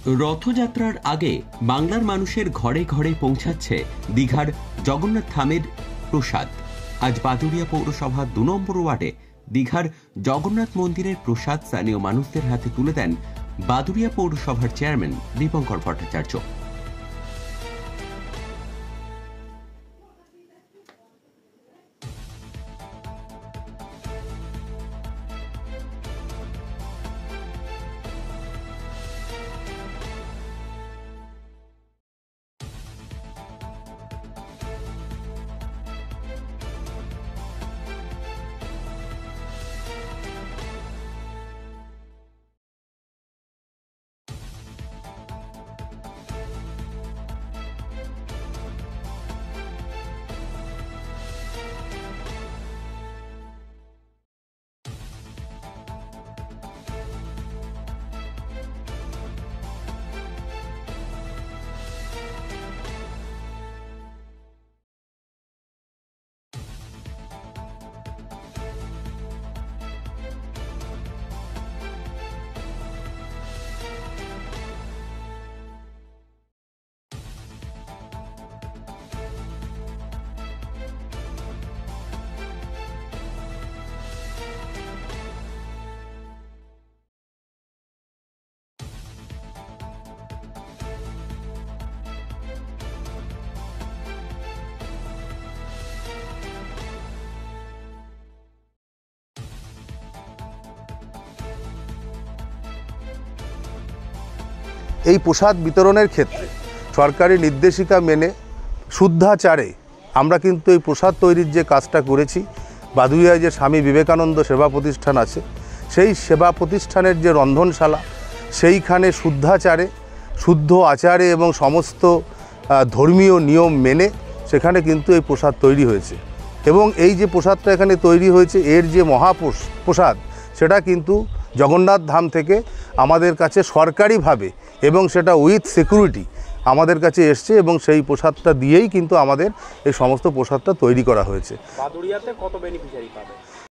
রথযাত্রার আগে বাংলার মানুষের ঘরে ঘরে পৌঁছাচ্ছে দীঘার জগন্নাথ ধামের প্রসাদ। আজ বাদুড়িয়া পৌরসভার ২ নম্বর ওয়ার্ডে দীঘার জগন্নাথ মন্দিরের প্রসাদ স্থানীয় মানুষদের হাতে তুলে দেন বাদুড়িয়া পৌরসভার চেয়ারম্যান দীপঙ্কর ভট্টাচার্য। এই প্রসাদ বিতরণের ক্ষেত্রে সরকারি নির্দেশিকা মেনে শুদ্ধাচারে আমরা কিন্তু এই প্রসাদ তৈরির যে কাজটা করেছি, বাদুড়িয়ায় যে স্বামী বিবেকানন্দ সেবা প্রতিষ্ঠান আছে, সেই সেবা প্রতিষ্ঠানের যে রন্ধনশালা, সেইখানে শুদ্ধাচারে, শুদ্ধ আচারে এবং সমস্ত ধর্মীয় নিয়ম মেনে সেখানে কিন্তু এই প্রসাদ তৈরি হয়েছে। এবং এই যে প্রসাদটা এখানে তৈরি হয়েছে, এর যে মহাপ্রসাদ সেটা কিন্তু জগন্নাথ ধাম থেকে আমাদের কাছে সরকারিভাবে এবং সেটা উইথ সিকিউরিটি আমাদের কাছে এসছে, এবং সেই প্রসাদটা দিয়েই কিন্তু আমাদের এই সমস্ত প্রসাদটা তৈরি করা হয়েছে। বাদুড়িয়াতে কত বেনিফিশিয়ারি পাবে?